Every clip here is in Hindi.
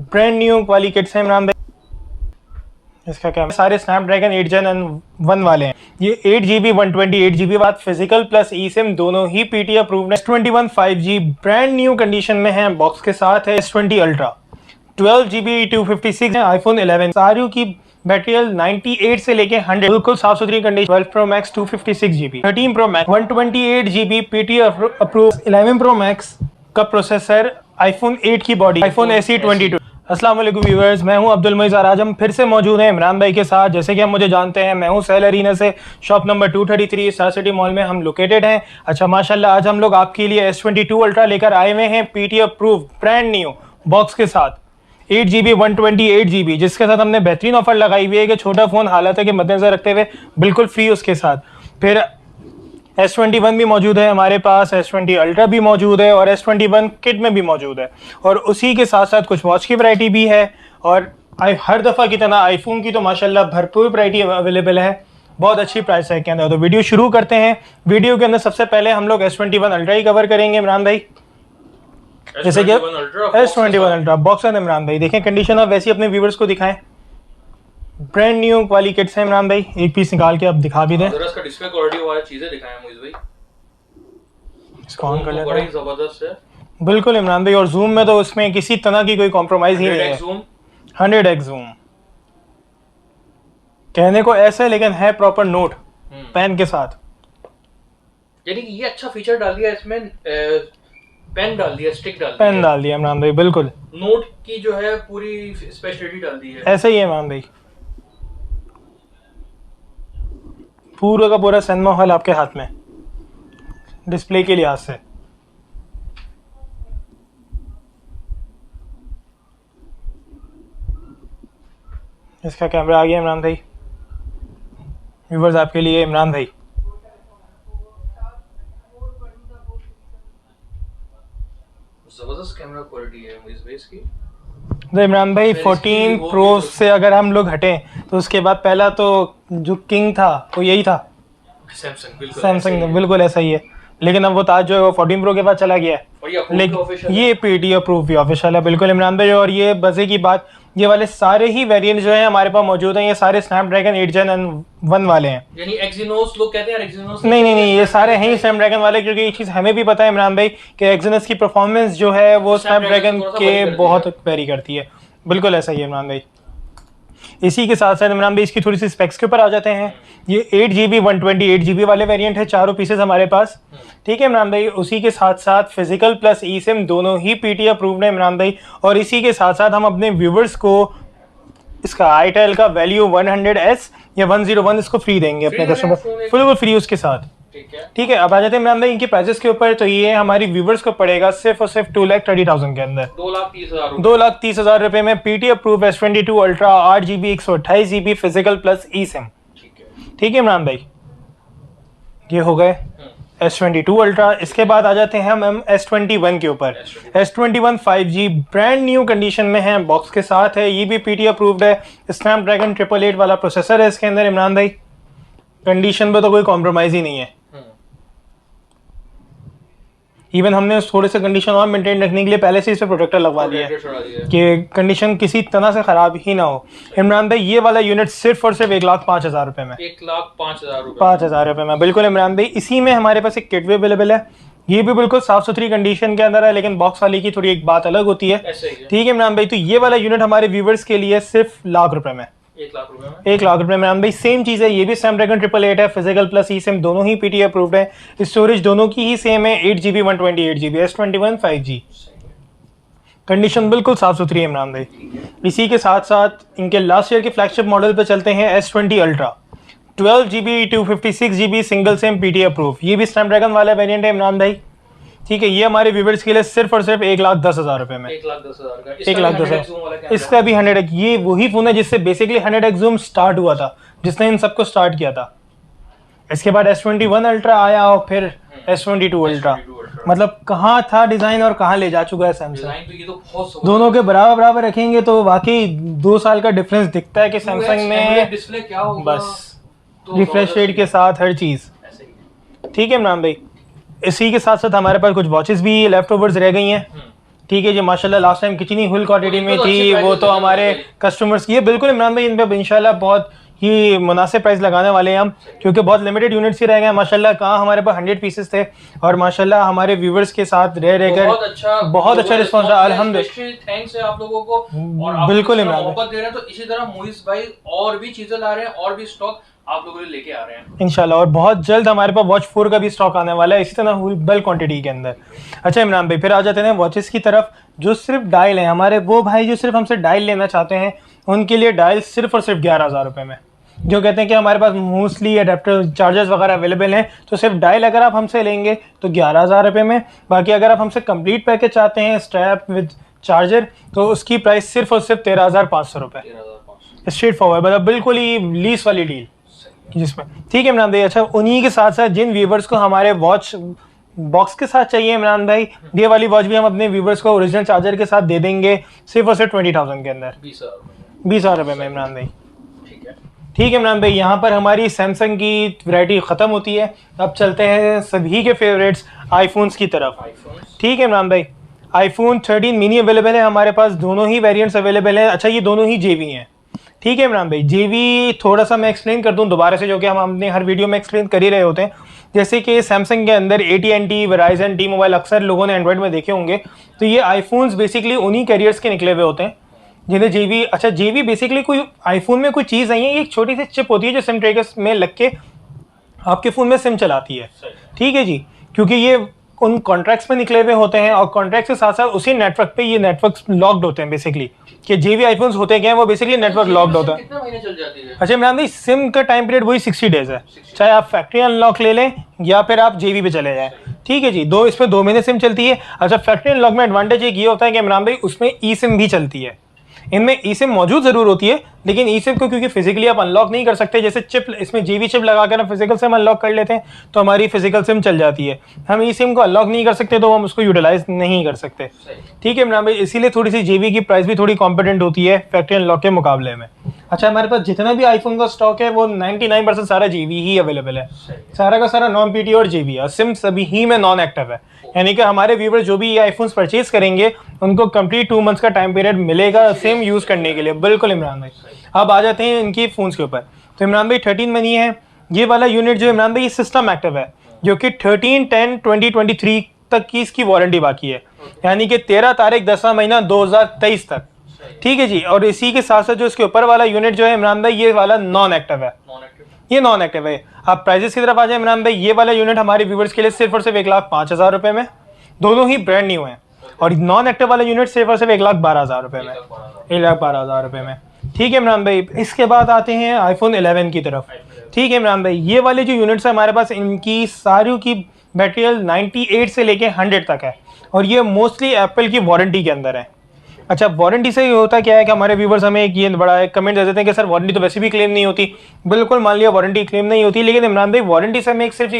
ब्रांड न्यू वाली किट्स हैं इमरान भाई। इसका क्या सारे स्नैपड्रैगन 8 Gen 1 वाले हैं। ये 8GB 128GB बाद फिजिकल प्लस ई सिम दोनों ही पीटी अप्रूव्ड है। S21 5G brand new condition में है, बॉक्स के साथ है। S20 अल्ट्रा 12GB 256 है। iPhone 11 सारियों की बैटरी 98 से लेके 100 बिल्कुल साफ सुथरी condition. 12 Pro Max 256GB, 13 Pro Max 128GB PT approve, 11 Pro Max का प्रोसेसर, iPhone 8 की बॉडी, iPhone SE 22। अस्सलाम वालेकुम व्यूअर्स, मैं हूं अब्दुल मोइज़ और आज हम फिर से मौजूद हैं इमरान भाई के साथ। जैसे कि हम मुझे जानते हैं, मैं हूं सेल अरीना से, shop number 233 star city mall में हम लोकेटेड हैं। अच्छा माशाल्लाह, आज हम लोग आपके लिए S22 अल्ट्रा लेकर आए हुए हैं, PT approve brand new box के साथ, 8GB 128GB, जिसके साथ हमने बेहतरीन ऑफर लगाई हुई है कि छोटा फ़ोन हालत के मद्देनजर रखते हुए बिल्कुल फ्री उसके साथ। फिर S21 भी मौजूद है हमारे पास, S20 अल्ट्रा भी मौजूद है और S21 किट में भी मौजूद है। और उसी के साथ साथ कुछ वॉच की वैरायटी भी है और हर दफ़ा की तरह आईफोन की तो माशाल्लाह भरपूर वैरायटी अवेलेबल है, बहुत अच्छी प्राइस टैग के अंदर। तो वीडियो शुरू करते हैं। वीडियो के अंदर सबसे पहले हम लोग S21 अल्ट्रा ही कवर करेंगे इमरान भाई। जैसे कि S21 अल्ट्रा बॉक्स है इमरान भाई, देखें कंडीशन आप वैसे अपने व्यूवर्स को दिखाएं। ब्रांड न्यू वाली किट्स हैं इमरान भाई, एक पीस निकाल के अब दिखा भी दें। जरा इसका डिस्प्ले क्वालिटी वाली चीजें दिखाएं मुझे भाई। इसको ऑन कर लेते बड़ी हैं। जबरदस्त है बिल्कुल इमरान भाई, और जूम में तो उसमें किसी तरह की कोई कॉम्प्रोमाइज ही नहीं है। 100x जूम कहने को ऐसा है, लेकिन है प्रॉपर नोट पेन के साथ। यानी कि ये अच्छा फीचर डाल दिया इसमें, पेन डाल दिया, स्टिक डाल दिया, पेन डाल दिया इमरान भाई, बिल्कुल नोट की जो है पूरी स्पेशलिटी डाल दी है। ऐसा ही है इमरान भाई, पूरा का पूरा सिनेमा हॉल आपके हाथ में डिस्प्ले के लिहाज से। इसका कैमरा आ गया इमरान भाई, व्यूवर्स आपके लिए इमरान भाई। जबरदस्त कैमरा क्वालिटी है इस बेस की। तो इमरान भाई 14 प्रो से अगर हम लोग हटें तो उसके बाद पहला तो जो किंग था वो यही था, सैमसंग। बिल्कुल ऐसा ही है, लेकिन अब वो ताज जो है वो 14 प्रो के बाद चला गया है। लेकिन ये पीटी अप्रूव भी ऑफिशियल है, बिल्कुल इमरान भाई। और ये मजे की बात, ये वाले सारे ही वेरिएंट जो हैं हमारे पास मौजूद हैं, ये सारे स्नैपड्रैगन 8 Gen 1 वाले हैं। यानी एक्सिनोस लोग कहते हैं, एक्सिनोस नहीं, ये सारे हैं ही स्नैपड्रैगन वाले, क्योंकि एक चीज़ हमें भी पता है इमरान भाई कि एक्सिनोस की परफॉर्मेंस जो है वो स्नैपड्रैगन के बहुत वेरी करती है। बिल्कुल ऐसा ही है इमरान भाई। इसी के साथ साथ इमरान भाई इसकी थोड़ी सी स्पेक्स के ऊपर आ जाते हैं। ये 8GB 128GB वाले वेरिएंट है, चारों पीसेस हमारे पास, ठीक है इमरान भाई। उसी के साथ साथ फिजिकल प्लस ई सिम दोनों ही पीटी अप्रूव्ड है इमरान भाई। और इसी के साथ साथ हम अपने व्यूवर्स को इसका आईटेल का वैल्यू 100S या 101 इसको फ्री देंगे अपने कस्टमर, फुल फ्री उसके साथ, ठीक है। अब आ जाते हैं इमरान भाई इनके प्राइसेस के ऊपर। तो ये हमारी व्यूवर्स को पड़ेगा सिर्फ और सिर्फ 2,30,000 के अंदर, 2,30,000 रुपए में PT approve S22 ultra 8GB 128GB physical plus E SIM, ठीक है इमरान भाई। ये हो गए S22 अल्ट्रा। इसके बाद आ जाते हैं हम S21 के ऊपर। S21 5G brand new condition में है, बॉक्स के साथ है, ये भी पीटी अप्रूव्ड है। स्नैपड्रैगन 888 वाला प्रोसेसर है इसके अंदर इमरान भाई, कंडीशन पे तो कोई कॉम्प्रोमाइज ही नहीं है। इवन हमने थोड़े से कंडीशन और मेंटेन रखने के लिए पहले से इस पे प्रोटेक्टर लगवा दिया है कि कंडीशन किसी तरह से खराब ही ना हो। इमरान भाई ये वाला यूनिट सिर्फ और सिर्फ 1,05,000 रुपए में, 1,05,000 रुपए में, बिल्कुल इमरान भाई। इसी में हमारे पास एक किट भी अवेलेबल है, ये भी बिल्कुल साफ सुथरी कंडीशन के अंदर है, लेकिन बॉक्स वाली की थोड़ी एक बात अलग होती है, ठीक है इमरान भाई। तो ये वाला यूनिट हमारे व्यूवर्स के लिए सिर्फ ₹1,00,000 में, 1,00,000 रुपए में इमरान भाई। सेम चीज़ है, ये भी स्नैपड्रैगन 888 है, फिजिकल प्लस ई सिम दोनों ही पीटी अप्रूव्ड है, स्टोरेज दोनों की ही सेम है, 8GB 128GB S21 5G। Condition बिल्कुल साफ सुथरी है इमरान भाई। इसी के साथ साथ इनके लास्ट ईयर के फ्लैगशिप मॉडल पे चलते हैं, S20 ultra 12GB 256GB single SIM PT approve, ये भी स्नैपड्रैगन वाला वेरिएंट है इमरान भाई, ठीक है। ये हमारे व्यूवर्स के लिए सिर्फ और सिर्फ 1,10,000 रुपए में, 1,10,000 इसका भी 100x। ये वही फोन है जिससे बेसिकली 100x जूम स्टार्ट हुआ था, जिसने इन सबको स्टार्ट किया था। इसके बाद S21 अल्ट्रा आया और फिर S22 अल्ट्रा, मतलब कहाँ था डिजाइन और कहाँ ले जा चुका है सैमसंग। दोनों के बराबर बराबर रखेंगे तो वाकई 2 साल का डिफरेंस दिखता है कि सैमसंग में डिस्प्ले क्या होगा, बस रिफ्रेश रेट के साथ हर चीज, ठीक है इमरान भाई। इसी के साथ साथ हमारे पास कुछ वॉचेस भी लेफ्ट ओवर्स रह गई हैं, ठीक है जी, माशाल्लाह लास्ट टाइम कितनी फुल क्वांटिटी में थी, वो तो हमारे कस्टमर्स की है। बिल्कुल इमरान भाई, इन पे इंशाल्लाह बहुत ही मुनासिब प्राइस लगाने वाले हैं हम, क्योंकि बहुत लिमिटेड यूनिट्स ही रह गए माशाल्लाह। कहाँ हमारे पास 100 पीसेस थे और माशाल्लाह हमारे व्यूवर्स के साथ रहकर बहुत अच्छा रिस्पॉन्स रहा अल्हम्दुलिल्लाह। थैंक्स है आप लोगों को, और आप बिल्कुल इमरान मोहब्बत दे रहे हैं। तो इसी तरह मोइस भाई और भी चीजें ला रहे हैं, और भी स्टॉक आप लोगों के लिए लेके आ रहे हैं इंशाल्लाह, और बहुत जल्द हमारे पास वॉच 4 का भी स्टॉक आने वाला है, इसी तरह बल्क क्वांटिटी के अंदर। अच्छा इमरान भाई, फिर आ जाते हैं वॉचेस की तरफ। जो सिर्फ डायल हैं हमारे, वो भाई जो सिर्फ हमसे डायल लेना चाहते हैं, उनके लिए डायल सिर्फ और सिर्फ 11,000 रुपये में। जो कहते हैं कि हमारे पास मोस्टली अडेप्टर चार्जर्स वगैरह अवेलेबल हैं, तो सिर्फ डायल अगर आप हमसे लेंगे तो 11,000 रुपये में। बाकी अगर आप हमसे कंप्लीट पैकेज चाहते हैं स्ट्रैप विद चार्जर, तो उसकी प्राइस सिर्फ और सिर्फ 13,500 रुपये। 13,500 स्ट्रेट फॉरवर्ड, मतलब बिल्कुल ही लीस वाली डील जिसमें। ठीक है इमरान भाई। अच्छा, उन्हीं के साथ साथ जिन व्यूवर्स को हमारे वॉच बॉक्स के साथ चाहिए इमरान भाई, ये वाली वॉच भी हम अपने व्यूवर्स को ओरिजिनल चार्जर के साथ दे देंगे सिर्फ और सिर्फ 20,000 के अंदर, 20,000 रुपये में इमरान भाई। ठीक है इमरान भाई, यहाँ पर हमारी सैमसंग की वैरायटी ख़त्म होती है। अब चलते हैं सभी के फेवरेट्स आईफोन्स की तरफ। ठीक है इमरान भाई, आईफोन 13 मिनी अवेलेबल है हमारे पास, दोनों ही वेरिएंट्स अवेलेबल हैं। अच्छा, ये दोनों ही जेवी हैं। ठीक है इमरान भाई, जेवी थोड़ा सा मैं एक्सप्लेन कर दूं दोबारा से, जो कि हम अपने हर वीडियो में एक्सप्लेन कर ही रहे होते हैं। जैसे कि सैमसंग के अंदर AT&T, वेराइजन, टी मोबाइल अक्सर लोगों ने एंड्रॉइड में देखे होंगे। तो ये आईफोन्स बेसिकली उन्हीं कैरियर्स के निकले हुए होते हैं जिन्हें जेवी। अच्छा, जेवी बेसिकली कोई आईफोन में कोई चीज़ नहीं है, ये एक छोटी सी चिप होती है जो सिम ट्रेकर्स में लग के आपके फ़ोन में सिम चलाती है। ठीक है जी, क्योंकि ये उन कॉन्ट्रैक्ट्स में निकले हुए होते हैं, और कॉन्ट्रैक्ट के साथ साथ उसी नेटवर्क पे ये नेटवर्क लॉक्ड होते हैं बेसिकली। कि जेवी आईफोन्स होते क्या हैं, वो बेसिकली नेटवर्क लॉक्ड होता है। कितने महीने चल जाती है? अच्छा इमरान भाई, सिम का टाइम पीरियड वही 60 डेज है, चाहे आप फैक्ट्री अनलॉक ले लें या फिर आप जेवी पे चले जाएं। ठीक है जी, इसमें 2 महीने सिम चलती है। अच्छा, फैक्ट्री अनलॉक में एडवांटेज एक ये होता है कि इमरान भाई उसमें ई सिम भी चलती है। इनमें ई सिम मौजूद जरूर होती है, लेकिन ई सिम को क्योंकि फिजिकली आप अनलॉक नहीं कर सकते, जैसे चिप इसमें जेवी चिप लगाकर हम फिजिकल सिम अनलॉक कर लेते हैं तो हमारी फिजिकल सिम चल जाती है। हम ई सिम को अनलॉक नहीं कर सकते तो हम उसको यूटिलाइज नहीं कर सकते। ठीक है इमरान भाई, इसीलिए थोड़ी सी जेवी की प्राइस भी थोड़ी कॉम्पिटेंट होती है फैक्ट्री अनलॉक के मुकाबले में। अच्छा, हमारे पास जितना भी आईफोन का स्टॉक है वो 99% सारा जेवी ही अवेलेबल है, सारा का सारा नॉन पीटी और जेवी है। सिम सभी ही में नॉन एक्टिव है, यानी कि हमारे व्यूवर्स जो भी ये आईफोन्स परचेज करेंगे उनको कंप्लीट 2 मंथ्स का टाइम पीरियड मिलेगा सिम यूज़ करने के लिए। बिल्कुल इमरान भाई। अब आ जाते हैं इनकी फ़ोन्स के ऊपर। तो इमरान भाई 13 मनी है ये वाला यूनिट जो इमरान भाई, ये सिस्टम एक्टिव है, जो कि 13/10/2023 तक की इसकी वारंटी बाकी है, यानी कि 13 तारीख 10वां महीना 2023 तक। ठीक है जी, और इसी के साथ साथ जो इसके ऊपर वाला यूनिट जो है इमरान भाई, ये वाला नॉन एक्टिव है, ये नॉन एक्टिव है। आप प्राइजेस की तरफ आ जाए इमरान भाई, ये वाला यूनिट हमारे व्यूवर्स के लिए सिर्फ और सिर्फ 1,05,000 रुपये में, दोनों ही ब्रांड न्यू हैं। और नॉन एक्टिव वाला यूनिट सिर्फ और सिर्फ 1,12,000 रुपये में, 1,12,000 रुपये में। ठीक है इमरान भाई, इसके बाद आते हैं आईफोन 11 की तरफ। ठीक है इमरान भाई, ये वाले जो यूनिट्स है हमारे पास, इनकी सारी की बैटरी 98 से लेके 100 तक है, और ये मोस्टली एप्पल की वारंटी के अंदर है। अच्छा, वारंटी से होता क्या है कि हमारे व्यूवर्स हमें एक ये बड़ा कमेंट दे देते हैं कि सर वारंटी तो वैसे भी क्लेम नहीं होती। बिल्कुल, मान लिया वारंटी क्लेम नहीं होती, लेकिन इमरान भाई वारंटी से हमें सिर्फ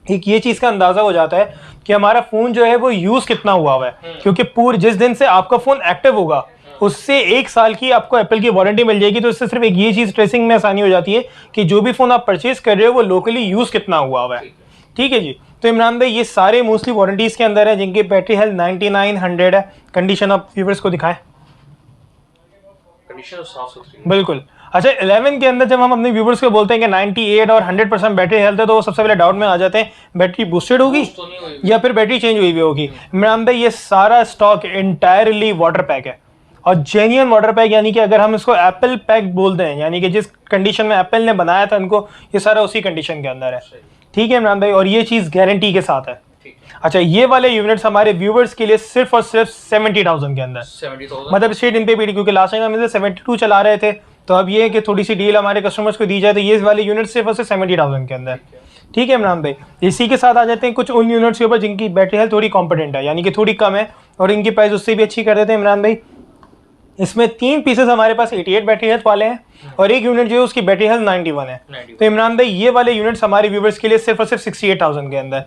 एक ये चीज़ का अंदाज़ा हो जाता है कि हमारा फ़ोन जो है वो यूज़ कितना हुआ है, क्योंकि पूरे जिस दिन से आपका फ़ोन एक्टिव होगा उससे 1 साल की आपको एप्पल की वारंटी मिल जाएगी। तो इससे सिर्फ एक ये चीज़ ट्रेसिंग में आसानी हो जाती है कि जो भी फ़ोन आप परचेज कर रहे हो वो लोकली यूज़ कितना हुआ है। ठीक है जी, तो इमरान भाई ये सारे मोस्टली वारंटीज़ के अंदर है, जिनकी बैटरी हेल्थ 99, 100 है। कंडीशन आप व्यूवर्स को दिखाएं, कंडीशन साफ सुथरी बिल्कुल। अच्छा, 11 के अंदर जब हम अपने व्यूवर्स को बोलते हैं कि 98 और 100% बैटरी हेल्थ है, तो वो सबसे पहले डाउट में आ जाते हैं बैटरी बूस्टेड होगी या फिर बैटरी चेंज हुई भी होगी। इमरान भाई ये सारा स्टॉक इंटायरली वाटर पैक है, और जेन्युइन वाटर पैक, यानी कि अगर हम इसको एप्पल पैक बोलते हैं, यानी कि जिस कंडीशन में एप्पल ने बनाया था इनको, ये सारा उसी कंडीशन के अंदर है। ठीक है इमरान भाई, और ये चीज़ गारंटी के साथ है। अच्छा, ये वाले यूनिट्स हमारे व्यूवर्स के लिए सिर्फ और सिर्फ 70,000 के अंदर, 70,000 मतलब स्ट्रेट इन पे पीडी, क्योंकि लास्ट टाइम हम इसे 72 चला रहे थे, तो अब ये है कि थोड़ी सी डील हमारे कस्टमर्स को दी जाए, तो ये वाले यूनिट सिर्फ और सिर्फ 70,000 के अंदर। ठीक है इमरान भाई, इसी के साथ आ जाते हैं कुछ उन यूनिट्स के ऊपर जिनकी बैटरी हेल्थ थोड़ी कॉम्पिटेंट है, यानी कि थोड़ी कम है, और इनकी प्राइस उससे भी अच्छी कर देते हैं इमरान भाई। इसमें 3 पीसेस हमारे पास 88 बैटरी हेल्थ वाले हैं, और एक यूनिट जो है उसकी बैटरी हेल्थ 91 है। तो इमरान भाई ये वाले यूनिट्स हमारे व्यूवर्स के लिए सिर्फ और सिर्फ 68,000 के अंदर।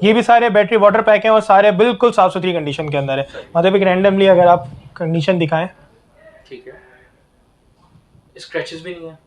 ये भी सारे बैटरी वाटर पैक हैं और सारे बिल्कुल साफ सुथरी कंडीशन के अंदर है। मतलब एक रैंडमली अगर आप कंडीशन दिखाएं, ठीक है, स्क्रैचेस भी नहीं है,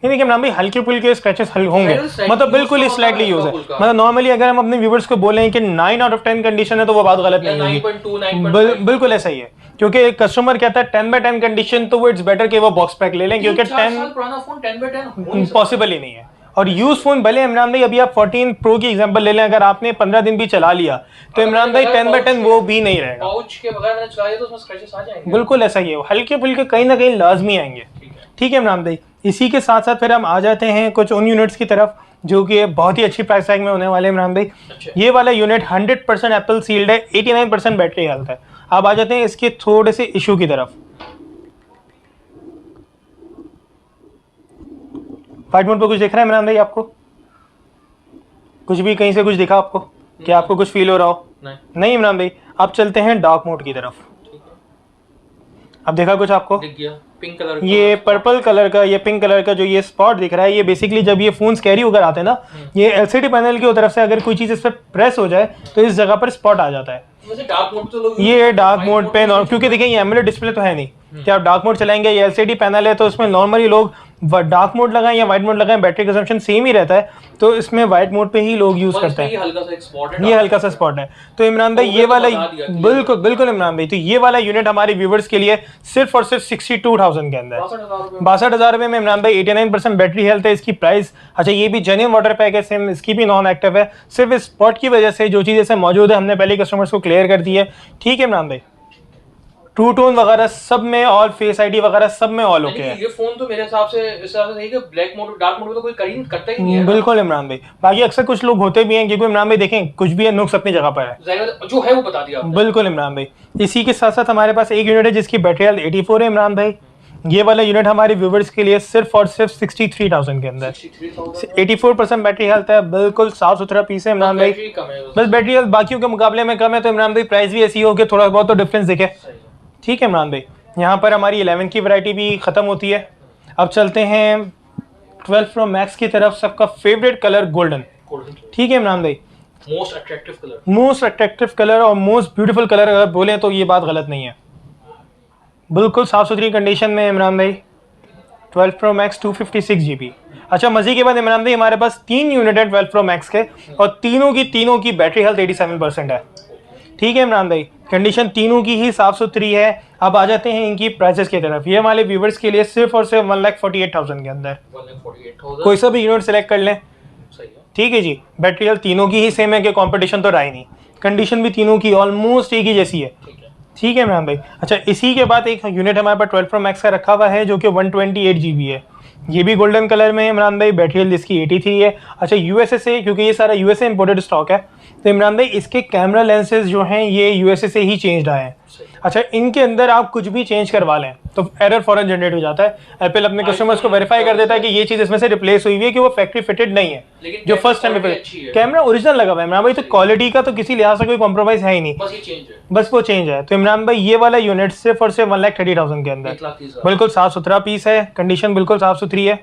ये देखिए इमरान भाई हल्के फुल्के स्क्रैचेस होंगे, Slightly मतलब बिल्कुल ही use तो स्लाइटली होता यूज है। है हल्का-फुल्का। मतलब नॉर्मली अगर हम अपने व्यूवर्स को बोलें कि 9 आउट ऑफ 10 कंडीशन है तो वो बात गलत या नहीं होगी। 9.2 9.5 बिल्कुल ऐसा ही है, क्योंकि कस्टमर कहता है 10/10 कंडीशन, तो वो इट्स बेटर कि वो बॉक्स पैक ले लें, क्योंकि 4 साल 10 पुराना फोन 10/10 हो नहीं सकता। पॉसिबल ही नहीं है। और यूज फोन भले इमरान भाई, अभी आप 14 प्रो की एग्जांपल ले लें, अगर आपने 15 दिन भी चला लिया तो इमरान भाई 10/10 वो भी नहीं रहेगा। पाउच के बगैर मैंने चलाया तो उसमें स्क्रैचेस आ जाएंगे। बिल्कुल ऐसा ही है, हल्के फुल्के कहीं ना कहीं लाजमी आएंगे। ठीक है इमरान भाई, इसी के साथ साथ फिर हम आ जाते हैं कुछ उन यूनिट्स की तरफ जो कि बहुत ही अच्छी प्राइस टैग में होने वाले हैं इमरान भाई। अच्छा। ये वाला यूनिट 100% एप्पल सील्ड है, 89% बैटरी हेल्थ है। अब आ जाते हैं इसके थोड़े से इशू की तरफ। फाइट मोड पर कुछ दिख रहा है इमरान भाई आपको? कुछ भी कहीं से कुछ दिखा आपको? क्या आपको कुछ फील हो रहा हो? नहीं इमरान भाई। अब चलते हैं डार्क मोड की तरफ। अब देखा कुछ आपको? दिख गया पिंक कलर का, ये पर्पल कलर का, ये पिंक कलर का जो ये स्पॉट दिख रहा है, ये बेसिकली जब ये फोन कैरी होकर आते हैं ना, ये एलसीडी पैनल की तरफ से अगर कोई चीज इस पर प्रेस हो जाए तो इस जगह पर स्पॉट आ जाता है। वैसे डार्क मोड तो लोग ये डार्क मोड पे क्योंकि देखिए ये एमोलेड डिस्प्ले तो है नहीं कि आप डार्क मोड चलाएंगे, ये एलसीडी पैनल है तो इसमें नॉर्मली लोग डार्क मोड लगाएं या वाइट मोड लगाएं, बैटरी कंजम्पशन सेम ही रहता है, तो इसमें वाइट मोड पे ही लोग यूज करते हैं। ये हल्का सा एक स्पॉट है, ये हल्का सा स्पॉट है। तो इमरान भाई ये वाला बिल्कुल बिल्कुल इमरान भाई, तो ये वाला यूनिट हमारे व्यूवर्स के लिए सिर्फ और सिर्फ 62,000 के अंदर, 62,000 रुपए में इमरान भाई 89% बैटरी हेल्थ है इसकी प्राइस। अच्छा ये भी जेन्युइन वाटर पैक है, सेम इसकी भी नॉन एक्टिव है, सिर्फ इस स्पॉट की वजह से जो चीज़ ऐसे मौजूद है हमने पहले कस्टमर्स को क्लियर कर दी है। ठीक है इमरान भाई, ट्रू टोन वगैरह सब में, ऑल फेस आईडी वगैरह सब में ऑल ओके है। ये फोन तो मेरे हिसाब से इस हिसाब से सही है कि ब्लैक मोड डार्क मोड में तो कोई करता ही नहीं है। बिल्कुल इमरान भाई, बाकी अक्सर कुछ लोग होते भी हैं, क्योंकि इमरान भाई देखें कुछ भी है नुक्स अपनी जगह पर है, जो है वो बता दिया आपने। बिल्कुल इमरान भाई। इसी के साथ साथ हमारे पास एक यूनिट है जिसकी बैटरी हेल्थ 84 है इमरान भाई। ये वाला यूनिट हमारे व्यूवर्स के लिए सिर्फ और सिर्फ 63,000 के अंदर, 84% बैटरी हेल्थ है, बिल्कुल साफ सुथरा पीस है इमरान भाई। बस बैटरी हेल्थ बाकियों के मुकाबले में कम है, तो इमरान भाई प्राइस भी ऐसी हो कि थोड़ा बहुत तो डिफरेंस दिखे। ठीक है इमरान भाई, यहाँ पर हमारी 11 की वैरायटी भी ख़त्म होती है। अब चलते हैं 12 प्रो मैक्स की तरफ, सबका फेवरेट कलर गोल्डन। ठीक है इमरान भाई, मोस्ट अट्रैक्टिव कलर और मोस्ट ब्यूटीफुल कलर अगर बोले तो ये बात गलत नहीं है। बिल्कुल साफ़ सुथरी कंडीशन में इमरान भाई 12 प्रो मैक्स 256 GB। अच्छा मज़े की बात इमरान भाई, हमारे पास 3 यूनिट है 12 प्रो मैक्स के, और तीनों की बैटरी हेल्थ 87% है। ठीक है इमरान भाई, कंडीशन तीनों की ही साफ़ सुथरी है। अब आ जाते हैं इनकी प्राइसेस की तरफ। ये हमारे व्यूवर्स के लिए सिर्फ और सिर्फ 1,48,000 के अंदर, 1,48,000 कोई सा भी यूनिट सेलेक्ट कर लें। ठीक है जी, बैटरी हेल्थ तीनों की ही सेम है कि कंपटीशन तो रहा ही नहीं, कंडीशन भी तीनों की ऑलमोस्ट एक ही जैसी है। ठीक है इमरान भाई। अच्छा इसी के बाद एक यूनिट हमारे पास 12 प्रो मैक्स का रखा हुआ है जो कि 128 GB है, ये भी गोल्डन कलर में है इमरान भाई। बैटरी हेल्थ इसकी 83 है। अच्छा यूएसए से, क्योंकि ये सारा यूएसए इंपोर्टेड स्टॉक है, तो इमरान भाई इसके कैमरा लेंसेज जो हैं ये यूएसए से ही चेंज आए हैं। अच्छा इनके अंदर आप कुछ भी चेंज करवा लें तो एरर फॉरन जनरेट हो जाता है। एप्पल अपने कस्टमर्स को वेरीफाई कर देता है कि ये चीज़ इसमें से रिप्लेस हुई है, कि वो फैक्ट्री फिटेड नहीं है, जो फर्स्ट टाइम कैमरा ओरिजिनल लगा हुआ है इमरान भाई, तो क्वालिटी का तो किसी लिहाज से कोई कॉम्प्रोमाइज़ है ही नहीं, बस वो चेंज है। तो इमरान भाई ये वाला यूनिट सिर्फ और सिर्फ 1,30,000 के अंदर, बिल्कुल साफ़ सुथरा पीस है, कंडीशन बिल्कुल साफ़ सुथरी है।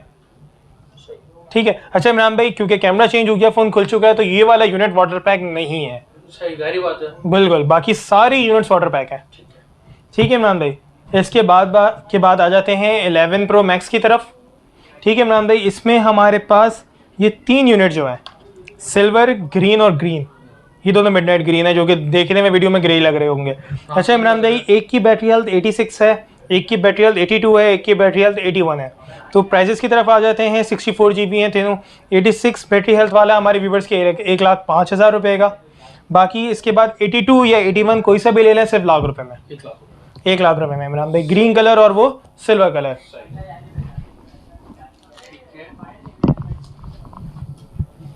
ठीक है। अच्छा इमरान भाई क्योंकि कैमरा चेंज हो गया, फ़ोन खुल चुका है, तो ये वाला यूनिट वाटर पैक नहीं है। सही, गहरी बात है। बिल्कुल, बाकी सारी यूनिट्स वाटर पैक है। ठीक है इमरान भाई, इसके बाद आ जाते हैं 11 प्रो मैक्स की तरफ। ठीक है इमरान भाई, इसमें हमारे पास ये 3 यूनिट जो है सिल्वर, ग्रीन और ग्रीन, ये दोनों मिडनाइट ग्रीन है, जो कि देखने में वीडियो में ग्रे लग रहे होंगे। अच्छा इमरान भाई, एक की बैटरी हेल्थ 86 है, एक की बैटरी हेल्थ 82 है, एक की बैटरी हेल्थ 81 है। तो प्राइजेस की तरफ आ जाते हैं, 64 GB हैं तीनों। 86 बैटरी हेल्थ वाला हमारे व्यूवर्स के 1,05,000 रुपये का। बाकी इसके बाद 82 या 81 कोई सा भी ले लें सिर्फ लाख रुपए में, 1,00,000 रुपए में इमरान भाई, ग्रीन कलर और वो सिल्वर कलर।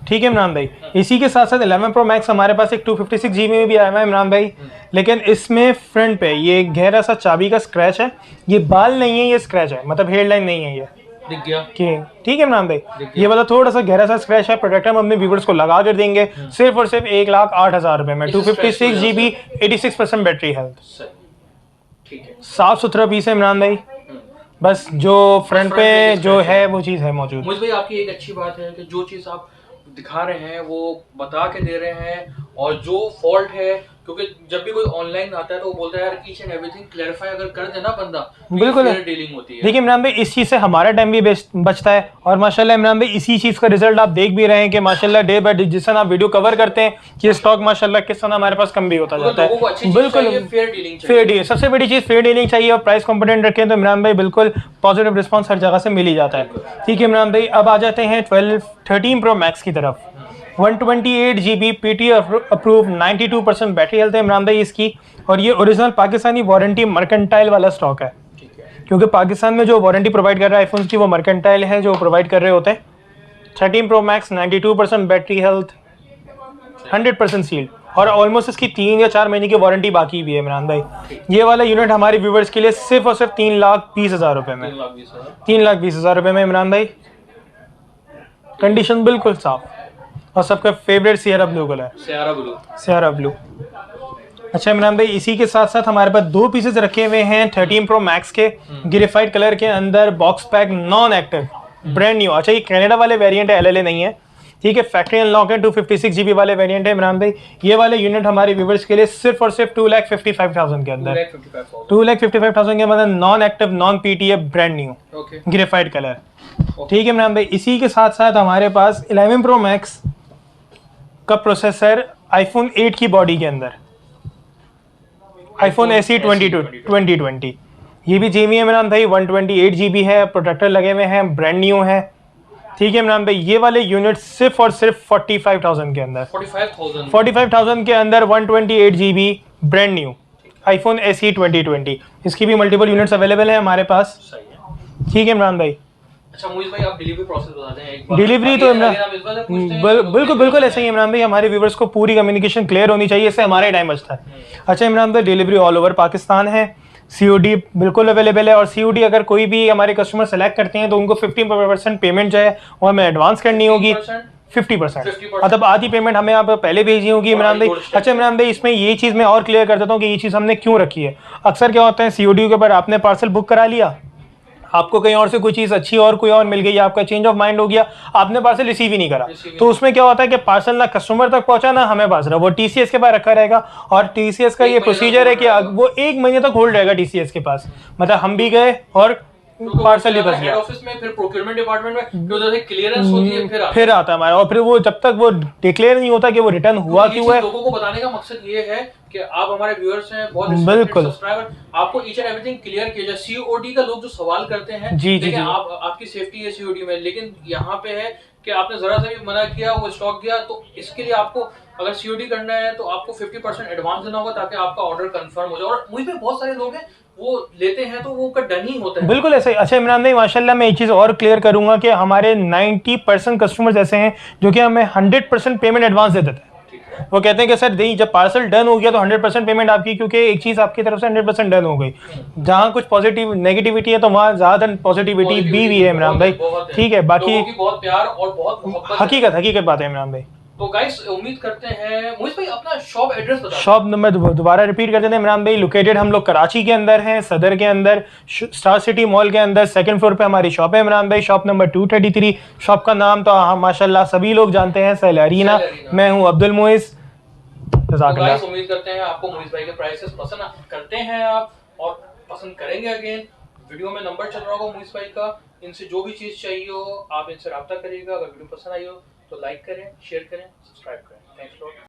ठीक है इमरान भाई, इसी के साथ साथ 11 प्रो मैक्स हमारे पास एक 256 GB में भी आया हुआ है इमरान भाई, लेकिन इसमें फ्रंट पे ये गहरा सा चाबी का स्क्रैच है, ये बाल नहीं है, ये स्क्रैच है, मतलब हेडलाइन नहीं है, ये दिख गया कि ठीक है इमरान भाई, ये वाला थोड़ा सा गहरा सा स्क्रैच है। प्रोडक्ट हम अपने व्यूवर्स को लगा कर देंगे सिर्फ और सिर्फ 1,08,000 रुपए में। 256 GB, 86% बैटरी हेल्थ, साफ सुथरा पीस है इमरान भाई, बस जो फ्रंट पे जो है वो चीज़ है मौजूद। मुझे भाई आपकी एक अच्छी बात है कि जो चीज़ आप दिखा रहे हैं वो बता के दे रहे हैं, और जो फॉल्ट है क्योंकि जब भी कोई ऑनलाइन आता है तो वो बोलता है यार ईच एंड एवरीथिंग क्लैरिफाई अगर कर देना बंदा, बिल्कुल फेयर डीलिंग होती है। देखिए इमरान भाई, इस चीज़ से हमारा टाइम भी बचता है, और माशाल्लाह इमरान भाई इसी चीज़ का रिजल्ट आप देख भी रहे हैं कि माशाल्लाह डे बाय डे जिस तरह आप वीडियो कवर करते हैं कि स्टॉक माशाल्लाह किस तरह हमारे पास कम भी होता जाता लोगों को अच्छी है। चीज़ बिल्कुल चाहिए, फेयर डीलिंग चाहिए। फेयर डील, सबसे बड़ी चीज़ फेयर डीलिंग चाहिए, और प्राइस कॉम्पिटेंट रखें तो इमरान भाई बिल्कुल पॉजिटिव रिस्पॉन्स हर जगह से मिल ही जाता है। ठीक है इमरान भाई, अब आ जाते हैं 13 प्रो मैक्स की तरफ। 128 GB PT approve, 92% battery health है इमरान भाई इसकी, और ये ओरिजिनल पाकिस्तानी वारंटी मर्केंटाइल वाला स्टॉक है, क्योंकि पाकिस्तान में जो वारंटी प्रोवाइड कर रहा है आईफोन्स की वो मर्केंटाइल है जो प्रोवाइड कर रहे होते हैं। 13 pro max, 92% battery health, 100% sealed, और ऑलमोस्ट इसकी 3 या 4 महीने की वारंटी बाकी भी है इमरान भाई। ये वाला यूनिट हमारे व्यूवर्स के लिए सिर्फ और सिर्फ 3,20,000 रुपये में, 3,20,000 रुपये में इमरान भाई। कंडीशन बिल्कुल साफ, और सबका favourite Sierra blue colour, Sierra blue. अच्छा इमरान भाई, इसी के साथ साथ हमारे पास 2 पीसेस रखे हुए हैं 13 प्रो मैक्स के, ग्रेफाइट कलर के अंदर, box pack, non active, brand new. अच्छा ये कनाडा वाले वेरिएंट है, LLA नहीं है, ठीक है। फैक्ट्री अनलॉक है, 256 GB वाले वेरिएंट है इमरान भाई। ये वाले यूनिट हमारे व्यूवर्स के लिए सिर्फ और सिर्फ 2,55,000 के अंदर, 2,55,000 के अंदर, non active, non PTA, brand new, graphite colour. ठीक है इमरान भाई, इसी के साथ साथ हमारे पास 11 प्रो मैक्स का प्रोसेसर आईफोन 8 की बॉडी के अंदर, आईफोन SE 2020, ये भी जेमी है इमरान भाई, 128 GB है, प्रोटेक्टर लगे हुए हैं, ब्रांड न्यू है। ठीक है इमरान भाई, ये वाले यूनिट सिर्फ और सिर्फ 45,000 के अंदर, 45,000 के अंदर, 128 GB, brand new iPhone SE 2020। इसकी भी मल्टीपल यूनिट्स अवेलेबल है हमारे पास। ठीक है इमरान भाई। अच्छा मोहित भाई, आप डिलीवरी प्रोसेस बता दें एक बार। डिलीवरी तो इमरान बिल्कुल ऐसे ही इमरान भाई, हमारे व्यूवर्स को पूरी कम्युनिकेशन क्लियर होनी चाहिए, इससे हमारा टाइम बचता है। अच्छा इमरान भाई, डिलीवरी ऑल ओवर पाकिस्तान है, COD बिल्कुल अवेलेबल है, और COD अगर कोई भी हमारे कस्टमर सेलेक्ट करते हैं तो उनको 15% पेमेंट जो है वो हमें एडवांस करनी होगी, 50%, मतलब आधी पेमेंट हमें आप पहले भेजनी होगी इमरान भाई। अच्छा इमरान भाई, इसमें ये चीज़ मैं और क्लियर कर देता हूँ कि ये चीज़ हमने क्यों रखी है। अक्सर क्या होता है, COD के ऊपर आपने पार्सल बुक करा लिया, आपको कहीं और से कोई चीज़ अच्छी और कोई और मिल गई, आपका चेंज ऑफ माइंड हो गया, आपने पार्सल रिसीव ही नहीं करा, तो उसमें क्या होता है कि पार्सल ना कस्टमर तक पहुंचा ना हमें पास रहा, वो TCS के पास रखा रहेगा, और TCS का ये प्रोसीजर है कि वो 1 महीने तक होल्ड रहेगा TCS के पास। मतलब हम भी गए और पार्सल ही फंस गया, ऑफिस में, फिर प्रोक्योरमेंट डिपार्टमेंट में जो जैसे क्लियरेंस होती है फिर आता है हमारा, और फिर वो जब तक वो डिक्लेयर नहीं होता कि वो रिटर्न हुआ क्यों है। लोगों को बताने का मकसद ये है कि आप हमारे व्यूअर्स हैं, बहुत बिल्कुल सब्सक्राइबर, आपको ईच एंड एवरीथिंग क्लियर किया जाए। COD का लोग जो सवाल करते हैं, जी आपकी सेफ्टी है COD में, लेकिन यहाँ पे है कि आपने जरा सा भी मना किया, वो स्टॉक गया, तो इसके लिए आपको अगर COD करना है तो आपको 50% एडवांस देना होगा ताकि आपका ऑर्डर कंफर्म हो जाए। और मुझे पे बहुत सारे लोग हैं वो लेते हैं तो वो का डन ही होता है। बिल्कुल ऐसे ही। अच्छा इमरान भाई, माशाल्लाह मैं एक चीज़ और क्लियर करूंगा कि हमारे 90% कस्टमर्स ऐसे हैं जो कि हमें 100% पेमेंट एडवांस दे देते हैं। वो कहते हैं कि सर नहीं, जब पार्सल डन हो गया तो 100% पेमेंट आपकी, क्योंकि एक चीज़ आपकी तरफ से 100% डन हो गई। जहाँ कुछ पॉजिटिव नेगेटिविटी है तो वहाँ ज़्यादा पॉजिटिविटी भी है इमरान भाई। ठीक है, बाकी बहुत प्यार और बहुत मोहब्बत, हकीकत बात है इमरान भाई। तो गाइस उम्मीद करते हैं, मोहित भाई अपना शॉप एड्रेस बताओ। शॉप नंबर दोबारा रिपीट कर देते हैं इमरान भाई। लोकेटेड हम लोग कराची के अंदर हैं, सदर के अंदर, स्टार सिटी मॉल के अंदर, 2nd फ्लोर पे हमारी शॉप है इमरान भाई, शॉप नंबर 233। शॉप का नाम तो माशाल्लाह सभी लोग जानते हैं, सेल अरीना। मैं हूं अब्दुल मुइज़। गाइस उम्मीद करते हैं आपको मोहित भाई के प्राइसेस पसंद करते हैं आप, और पसंद करेंगे। अगेन वीडियो में नंबर चल रहा होगा मोहित भाई का, इनसे जो भी चीज़ चाहिए हो आप इनसे रब्ता करिएगा। अगर वीडियो पसंद आई हो तो लाइक करें, शेयर करें, सब्सक्राइब करें। Thanks lot.